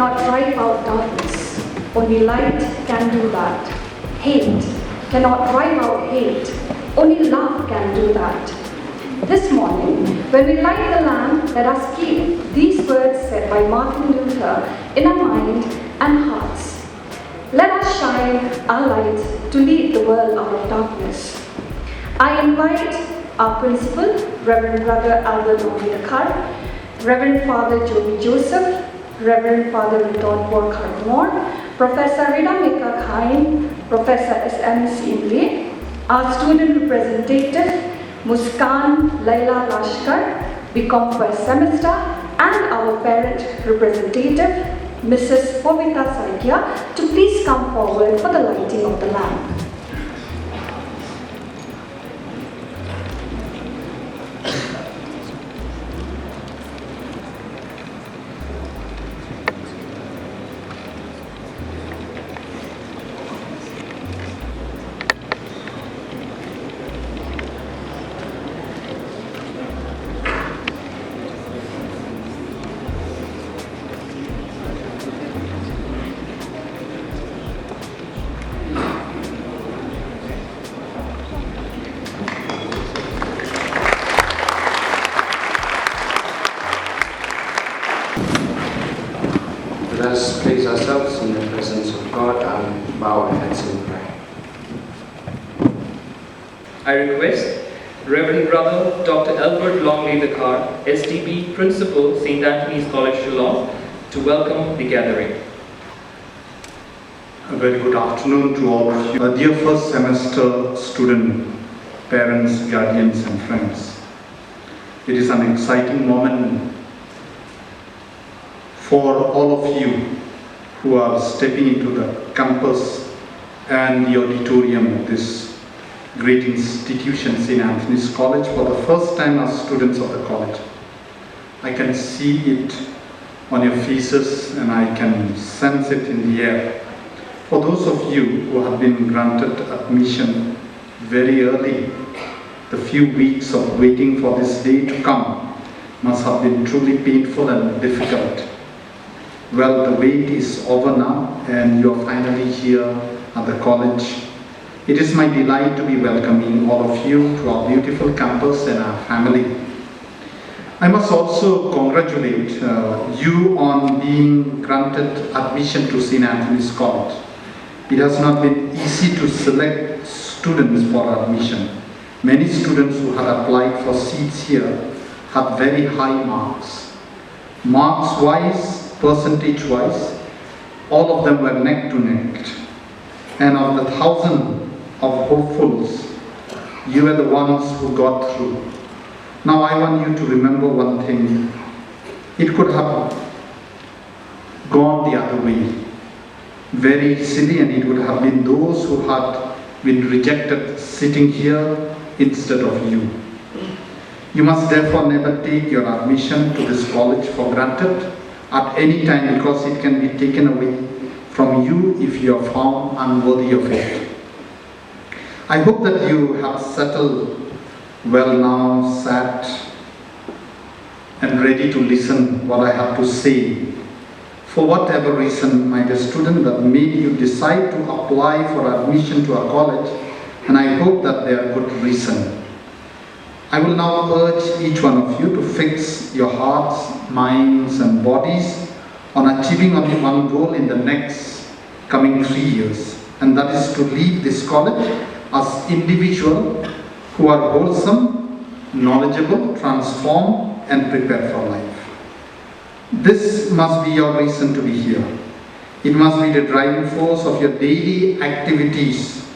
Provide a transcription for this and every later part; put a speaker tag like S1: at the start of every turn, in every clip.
S1: cannot drive out darkness. Only light can do that. Hate cannot drive out hate. Only love can do that. This morning, when we light the lamp, let us keep these words said by Martin Luther in our mind and hearts. Let us shine our light to lead the world out of darkness. I invite our principal, Reverend Brother Albert Dakar, Reverend Father Joey Joseph, Reverend Father Ridwan Kardmore, Professor Rida Meka Khain, Professor S.M. Simle, our student representative, Muskan Laila Lashkar, BCom first semester, and our parent representative, Mrs. Povita Saikia, to please come forward for the lighting of the lamp.
S2: Let us place ourselves in the presence of God and bow our heads in prayer.
S3: I request Reverend Brother Dr. Albert Longley Dakar, STB Principal, St. Anthony's College, Shillong, to welcome the gathering.
S4: A very good afternoon to all of you. Dear first semester student, parents, guardians and friends. It is an exciting moment for all of you who are stepping into the campus and the auditorium of this great institution, St. Anthony's College, for the first time as students of the college. I can see it on your faces and I can sense it in the air. For those of you who have been granted admission very early, the few weeks of waiting for this day to come must have been truly painful and difficult. Well, the wait is over now and you are finally here at the college. It is my delight to be welcoming all of you to our beautiful campus and our family. I must also congratulate you on being granted admission to St. Anthony's College. It has not been easy to select students for admission. Many students who had applied for seats here had very high marks. Marks-wise, percentage-wise, all of them were neck to neck. And of the 1,000 of hopefuls, you were the ones who got through. Now I want you to remember one thing. It could have gone the other way very easily, and it would have been those who had been rejected sitting here instead of you. You must therefore never take your admission to this college for granted at any time, because it can be taken away from you if you are found unworthy of it. I hope that you have settled well now, sat and ready to listen what I have to say. For whatever reason, my dear student, that made you decide to apply for admission to a college, and I hope that they are good reason. I will now urge each one of you to fix your hearts, minds and bodies on achieving only one goal in the next coming 3 years, and that is to leave this college as individuals who are wholesome, knowledgeable, transformed and prepared for life. This must be your reason to be here. It must be the driving force of your daily activities.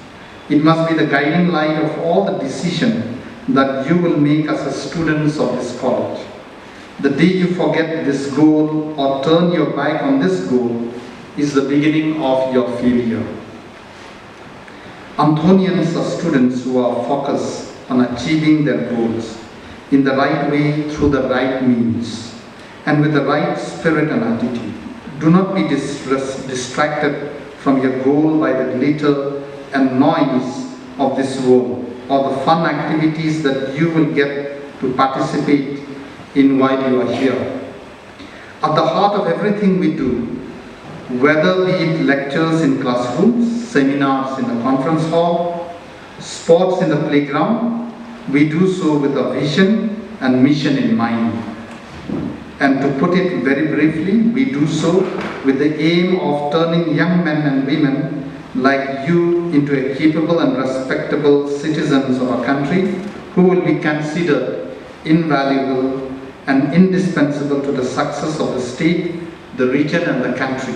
S4: It must be the guiding light of all the decisions that you will make as a students of this college. The day you forget this goal or turn your back on this goal is the beginning of your failure. Anthonians are students who are focused on achieving their goals in the right way, through the right means, and with the right spirit and attitude. Do not be distracted from your goal by the glitter and noise of this world, or the fun activities that you will get to participate in while you are here. At the heart of everything we do whether be it lectures in classrooms, seminars in the conference hall, sports in the playground. We do so with a vision and mission in mind. And to put it very briefly, we do so with the aim of turning young men and women like you into a capable and respectable citizens of our country who will be considered invaluable and indispensable to the success of the state, the region and the country.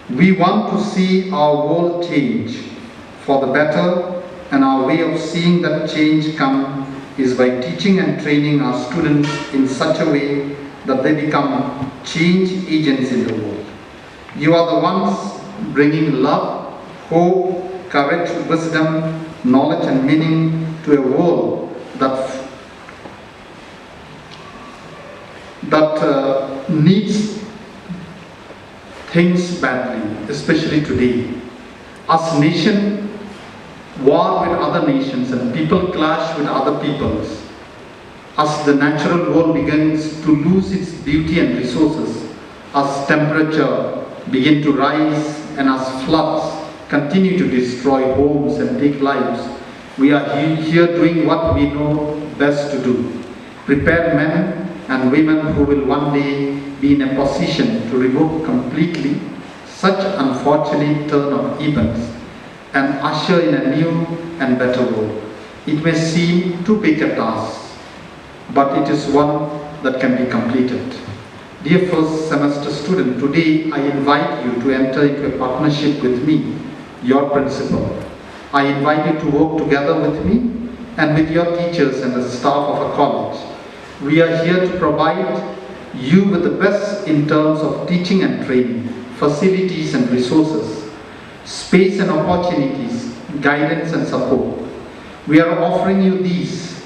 S4: We want to see our world change for the better, and our way of seeing that change come is by teaching and training our students in such a way that they become change agents in the world. You are the ones bringing love, hope, courage, wisdom, knowledge and meaning to a world that needs things badly, especially today. As nation, war with other nations and people clash with other peoples. As the natural world begins to lose its beauty and resources, as temperature begin to rise and as floods continue to destroy homes and take lives, we are here doing what we know best to do. Prepare men and women who will one day be in a position to revoke completely such unfortunate turn of events and usher in a new and better world. It may seem too big a task, but it is one that can be completed. Dear first semester student, today I invite you to enter into a partnership with me, your principal. I invite you to work together with me and with your teachers and the staff of a college. We are here to provide you with the best in terms of teaching and training, facilities and resources, space and opportunities, guidance and support. We are offering you these.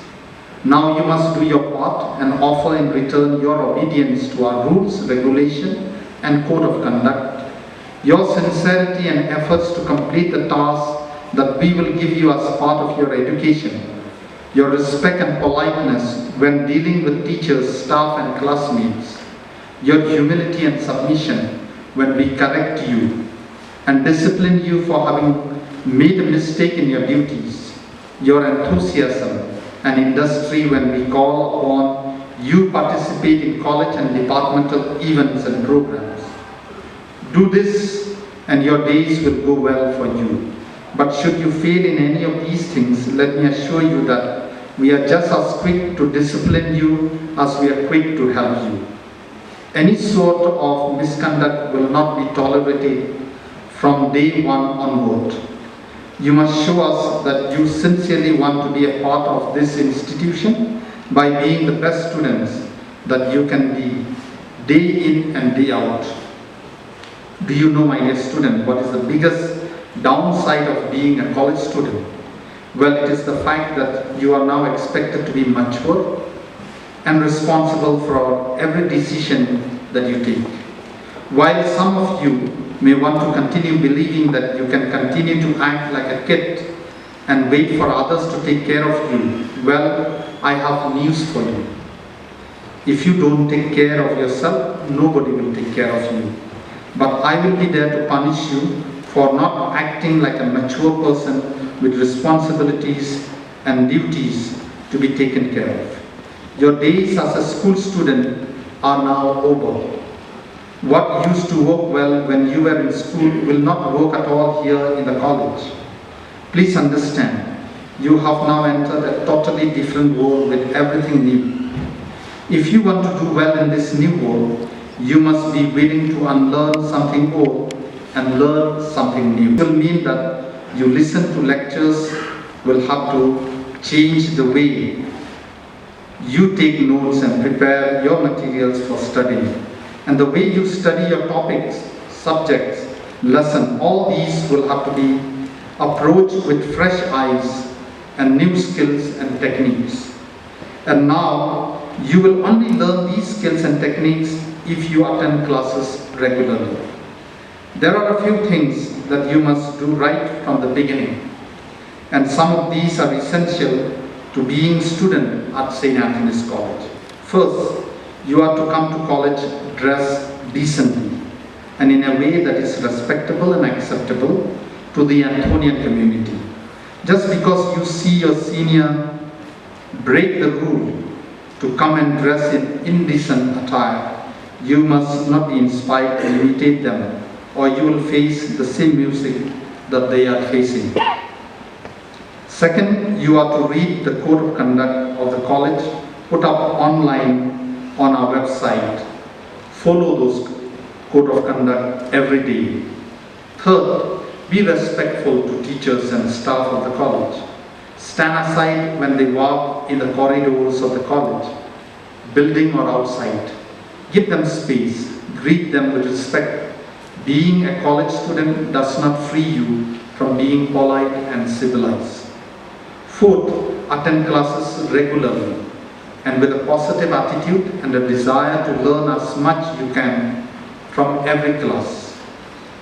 S4: Now you must do your part and offer in return your obedience to our rules, regulation and code of conduct, your sincerity and efforts to complete the task that we will give you as part of your education, your respect and politeness when dealing with teachers, staff and classmates, your humility and submission when we correct you and discipline you for having made a mistake in your duties, your enthusiasm and industry when we call upon you participate in college and departmental events and programs. Do this and your days will go well for you. But should you fail in any of these things, let me assure you that we are just as quick to discipline you as we are quick to help you. Any sort of misconduct will not be tolerated from day one onward. You must show us that you sincerely want to be a part of this institution by being the best students that you can be, day in and day out. Do you know, my dear student, what is the biggest downside of being a college student? Well, it is the fact that you are now expected to be mature and responsible for every decision that you take. While some of you may want to continue believing that you can continue to act like a kid and wait for others to take care of you, well, I have news for you. If you don't take care of yourself, nobody will take care of you. But I will be there to punish you for not acting like a mature person with responsibilities and duties to be taken care of. Your days as a school student are now over. What used to work well when you were in school will not work at all here in the college. Please understand, you have now entered a totally different world with everything new. If you want to do well in this new world, you must be willing to unlearn something old and learn something new. It will mean that you listen to lectures, will have to change the way you take notes and prepare your materials for studying. And the way you study your topics, subjects, lesson, all these will have to be approached with fresh eyes and new skills and techniques. And now, you will only learn these skills and techniques if you attend classes regularly. There are a few things that you must do right from the beginning, and some of these are essential to being a student at St. Anthony's College. First, you are to come to college dressed decently. and in a way that is respectable and acceptable to the Anthonian community. Just because you see your senior break the rule to come and dress in indecent attire, you must not be inspired to imitate them, or you will face the same music that they are facing. Second, you are to read the code of conduct of the college put up online on our website. Follow those code of conduct every day. Third, be respectful to teachers and staff of the college. Stand aside when they walk in the corridors of the college, building or outside. Give them space, greet them with respect. Being a college student does not free you from being polite and civilized. Fourth, attend classes regularly and with a positive attitude and a desire to learn as much you can from every class.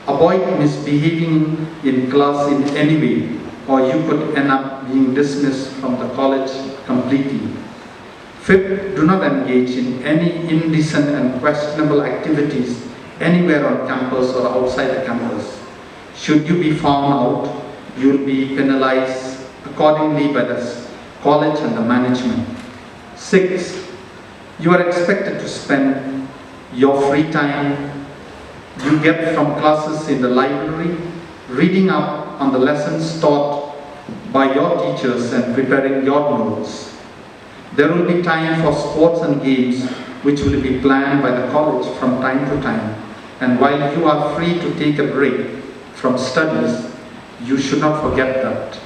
S4: Avoid misbehaving in class in any way, or you could end up being dismissed from the college completely. Fifth, do not engage in any indecent and questionable activities anywhere on campus or outside the campus. Should you be found out, you will be penalized accordingly by the college and the management. Sixth, you are expected to spend your free time you get from classes in the library, reading up on the lessons taught by your teachers and preparing your notes. There will be time for sports and games which will be planned by the college from time to time. And while you are free to take a break from studies, you should not forget that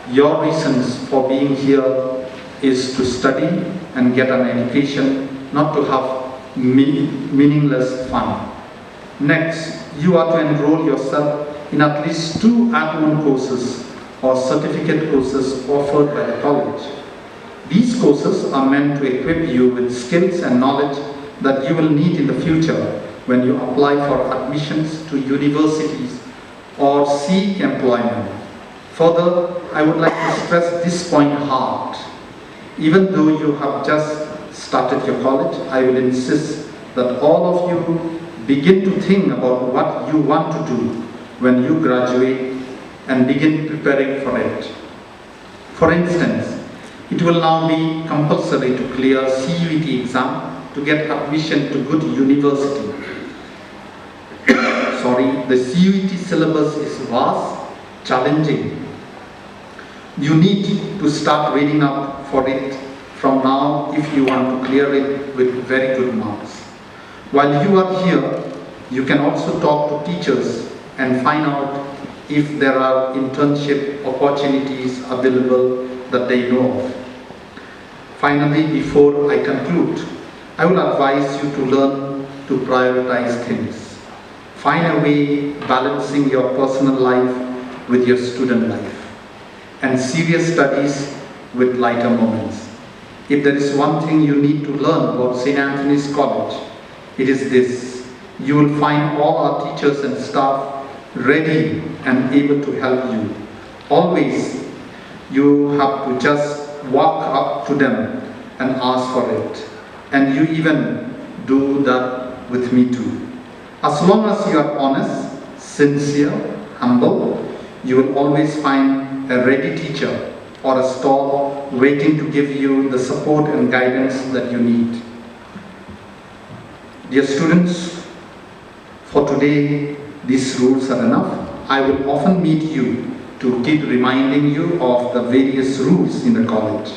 S4: your reasons for being here is to study and get an education, not to have meaningless fun. Next, you are to enroll yourself in at least 2 at-home courses or certificate courses offered by the college. These courses are meant to equip you with skills and knowledge that you will need in the future when you apply for admissions to universities or seek employment. Further, I would like to stress this point hard. Even though you have just started your college, I will insist that all of you begin to think about what you want to do when you graduate and begin preparing for it. For instance, it will now be compulsory to clear CUET exam to get admission to good university. The CUET syllabus is vast, challenging. You need to start reading up for it from now if you want to clear it with very good marks. While you are here, you can also talk to teachers and find out if there are internship opportunities available that they know of. Finally, before I conclude, I will advise you to learn to prioritize things. Find a way balancing your personal life with your student life and serious studies with lighter moments. If there is one thing you need to learn about St. Anthony's College, it is this. You will find all our teachers and staff ready and able to help you. Always, you have to just walk up to them and ask for it. And you even do that with me too. As long as you are honest, sincere, humble, you will always find a ready teacher or a stall waiting to give you the support and guidance that you need. Dear students, for today, these rules are enough. I will often meet you to keep reminding you of the various rules in the college.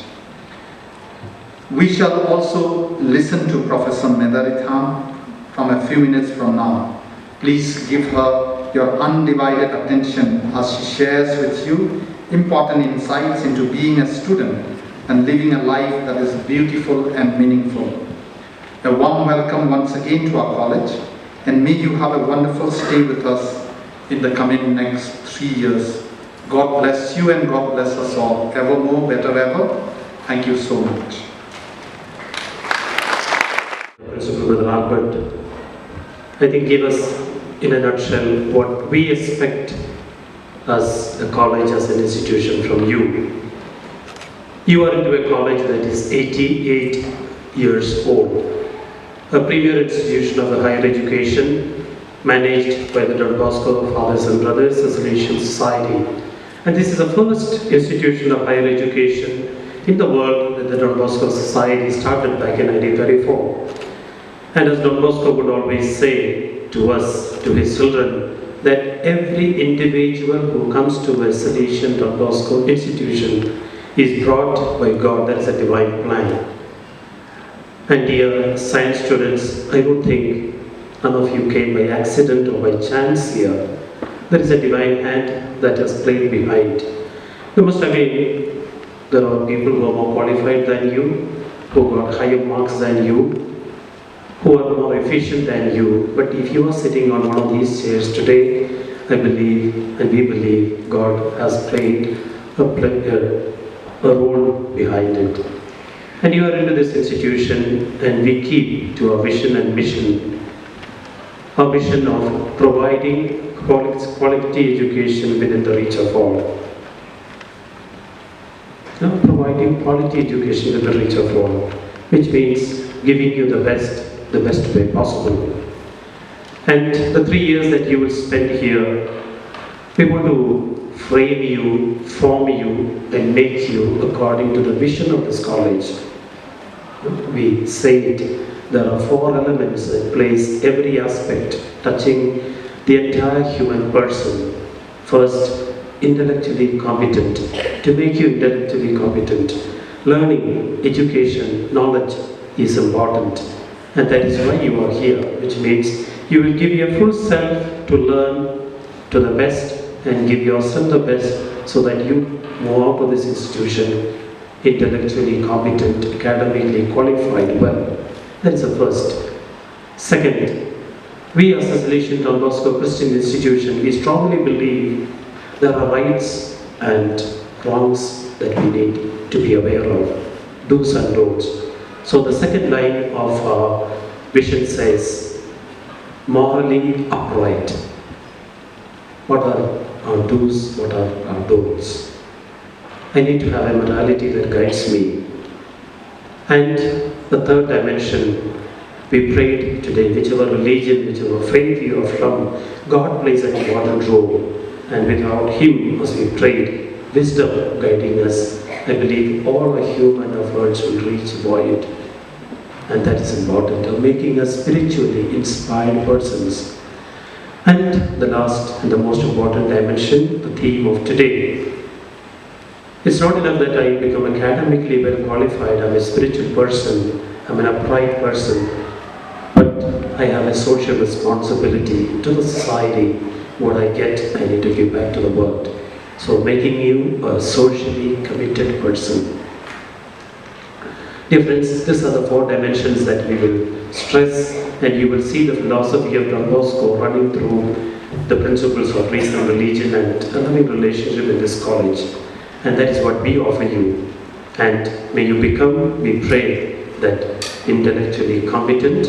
S4: We shall also listen to Professor Meghalaya from a few minutes from now. Please give her your undivided attention as she shares with you important insights into being a student and living a life that is beautiful and meaningful. A warm welcome once again to our college, and may you have a wonderful stay with us in the coming next 3 years. God bless you and God bless us all. Evermore, better ever. Thank you so much.
S5: Principal Brother Albert, I think, gave us in a nutshell what we expect as a college, as an institution from you. You are into a college that is 88 years old, a premier institution of the higher education managed by the Don Bosco Fathers and Brothers Association Society. And this is the first institution of higher education in the world that the Don Bosco Society started back in 1934. And as Don Bosco would always say to us, to his children, that every individual who comes to a Salesian Don Bosco institution is brought by God. That is a divine plan. And dear science students, I would think none of you came by accident or by chance here. There is a divine hand that has played behind. You must have been, there are people who are more qualified than you, who got higher marks than you, who are more efficient than you. But if you are sitting on one of these chairs today, I believe and we believe God has played a role behind it. And you are into this institution, and we keep to our vision and mission. Our mission of providing quality education within the reach of all. Providing quality education within the reach of all, which means giving you the best way possible. And the 3 years that you will spend here, we want to frame you, form you, and make you according to the vision of this college. We say it, there are 4 elements that place every aspect touching the entire human person. First, intellectually competent, to make you intellectually competent. Learning, education, knowledge is important, and that is why you are here, which means you will give your full self to learn to the best and give yourself the best so that you move out of this institution intellectually competent, academically qualified well. That is the first. Second, we as a Salesian Don Bosco Christian institution, we strongly believe there are rights and wrongs that we need to be aware of, do's and don'ts. So the second line of our vision says, morally upright. What are our do's, what are our don'ts? I need to have a morality that guides me. And the third dimension, we prayed today, whichever religion, whichever faith you are from, God plays an important role. And without Him, as we prayed, wisdom guiding us, I believe all our human efforts will reach void. And that is important, of making us spiritually inspired persons. And the last and the most important dimension, the theme of today. It's not enough that I become academically well qualified, I'm a spiritual person, I'm an upright person, but I have a social responsibility to the society. What I get, I need to give back to the world. So making you a socially committed person. Dear friends, these are the 4 dimensions that we will stress, and you will see the philosophy of Don Bosco running through the principles of reason, religion, and a loving relationship in this college. And that is what we offer you. And may you become, we pray, that intellectually competent,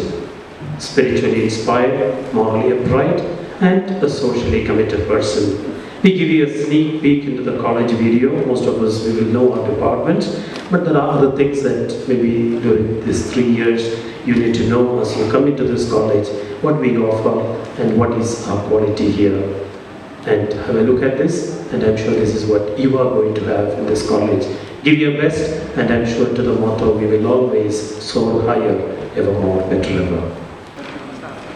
S5: spiritually inspired, morally upright, and a socially committed person. We give you a sneak peek into the college video. Most of us, we will know our department, but there are other things that maybe during these 3 years you need to know as you come into this college, what we offer and what is our quality here. And have a look at this, and I'm sure this is what you are going to have in this college. Give your best, and I'm sure to the motto, we will always soar higher, ever more, better ever.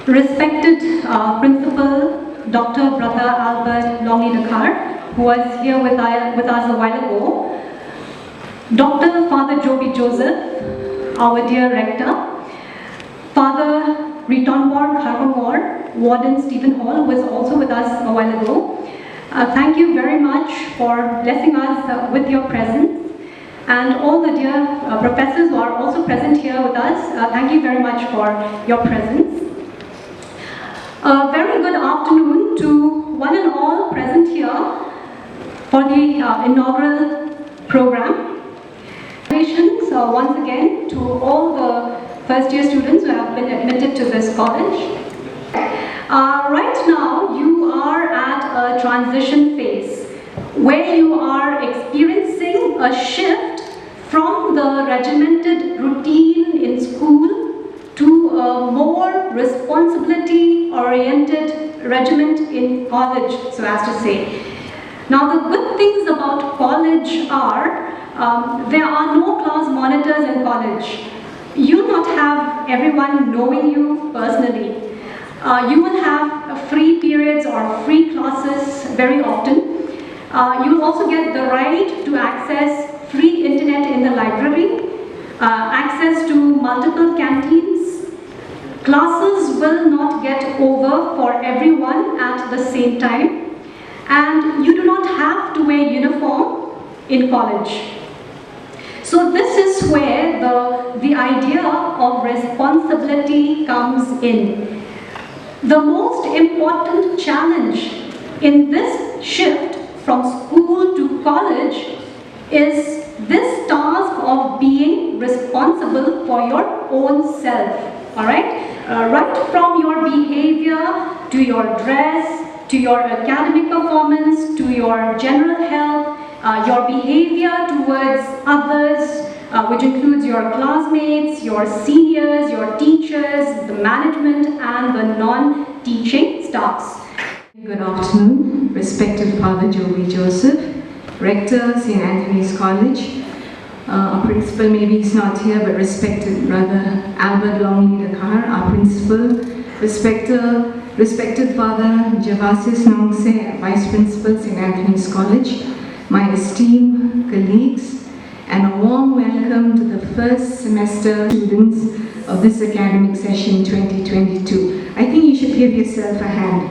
S1: Respected Principal Dr. Brother Albert Longley-Dakar, who was here with us a while ago, Dr. Father Joby Joseph, our dear Rector, Father Ritonbor Kharvamor, Warden Stephen Hall, who was also with us a while ago. Thank you very much for blessing us with your presence. And all the dear professors who are also present here with us, thank you very much for your presence. A very good afternoon to one and all present here for the inaugural program. Congratulations once again to all the first year students who have been admitted to this college. Right now you are at a transition phase where you are experiencing a shift from the regimented routine in school to a more responsibility-oriented regiment in college, so as to say. Now, the good things about college are there are no class monitors in college. You will not have everyone knowing you personally. You will have free periods or free classes very often. You will also get the right to access free internet in the library, access to multiple canteens. Classes will not get over for everyone at the same time. And you do not have to wear uniform in college. So this is where the idea of responsibility comes in. The most important challenge in this shift from school to college is this task of being responsible for your own self, all right? Right from your behavior to your dress, to your academic performance, to your general health, your behavior towards others, which includes your classmates, your seniors, your teachers, the management, and the non-teaching staffs.
S6: Good afternoon, respected Father Joby Joseph, Rector, St. Anthony's College. Our principal, maybe he's not here, but respected Brother Albert Longley Dakar, our principal, respected Father Javasius Nongse, Vice Principal, St. Anthony's College, my esteemed colleagues, and a warm welcome to the first semester students of this academic session 2022. I think you should give yourself a hand.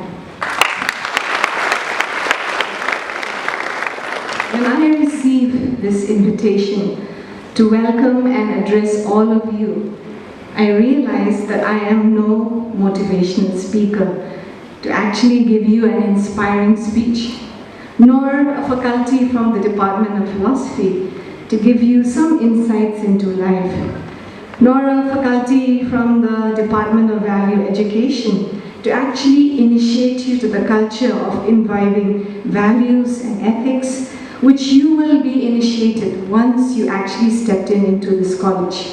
S6: When I received this invitation to welcome and address all of you, I realized that I am no motivational speaker to actually give you an inspiring speech, nor a faculty from the Department of Philosophy to give you some insights into life, nor a faculty from the Department of Value Education to actually initiate you to the culture of imbibing values and ethics, which you will be initiated once you actually stepped into this college.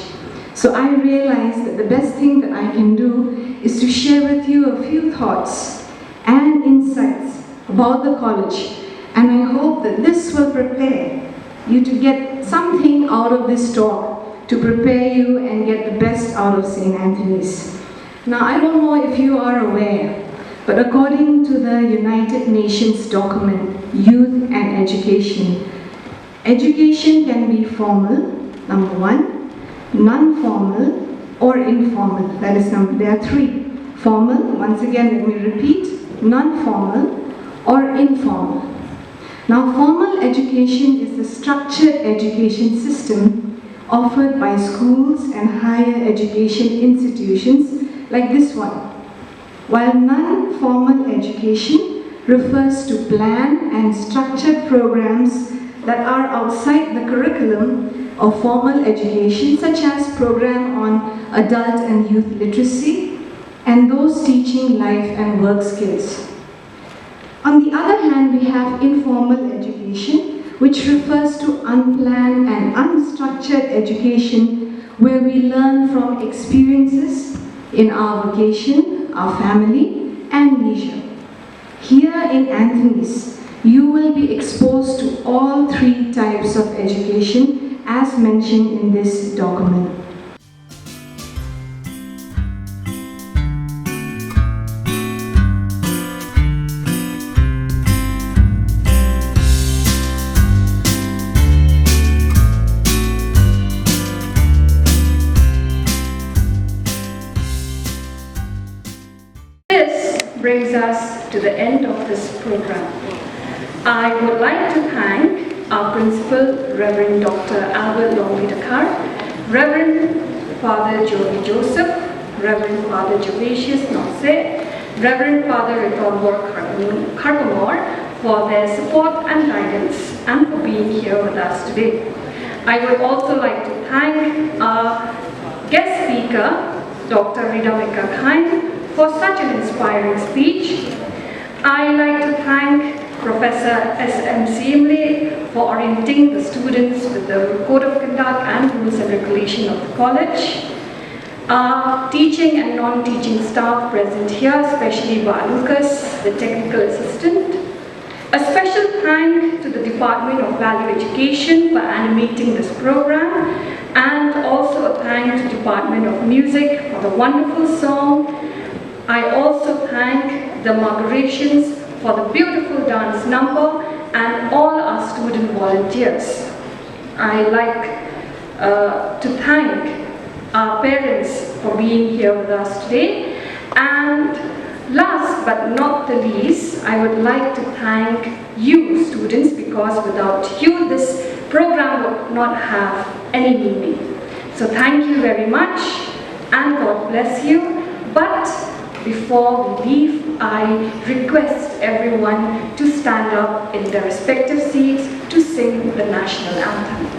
S6: So I realized that the best thing that I can do is to share with you a few thoughts and insights about the college, and I hope that this will prepare you to get something out of this talk, to prepare you and get the best out of St. Anthony's. Now, I don't know if you are aware, but according to the United Nations document, Youth and Education, education can be formal, number one, non-formal or informal. That is there are three. Formal, once again let me repeat, non-formal or informal. Now, formal education is the structured education system offered by schools and higher education institutions like this one, while non-formal education refers to planned and structured programs that are outside the curriculum of formal education, such as program on adult and youth literacy and those teaching life and work skills. On the other hand, we have informal education, which refers to unplanned and unstructured education, where we learn from experiences in our vocation, our family, and leisure. Here in Anthony's, you will be exposed to all three types of education as mentioned in this document.
S1: Brings us to the end of this program. I would like to thank our principal, Reverend Dr. Albert Longley Dakar, Reverend Father Joby Joseph, Reverend Father Javasius Nongse, Reverend Father Ritorvor Karpamore for their support and guidance and for being here with us today. I would also like to thank our guest speaker, Dr. Ridamika Khain, for such an inspiring speech. I'd like to thank Professor S.M. Siemle for orienting the students with the Code of Conduct and Rules and Regulation of the college. Our teaching and non-teaching staff present here, especially Lucas, the technical assistant. A special thank to the Department of Value Education for animating this program, and also a thank to Department of Music for the wonderful song. I also thank the Margarations for the beautiful dance number and all our student volunteers. I like to thank our parents for being here with us today. And last but not the least, I would like to thank you students, because without you this program would not have any meaning. So thank you very much and God bless you. But before we leave, I request everyone to stand up in their respective seats to sing the national anthem.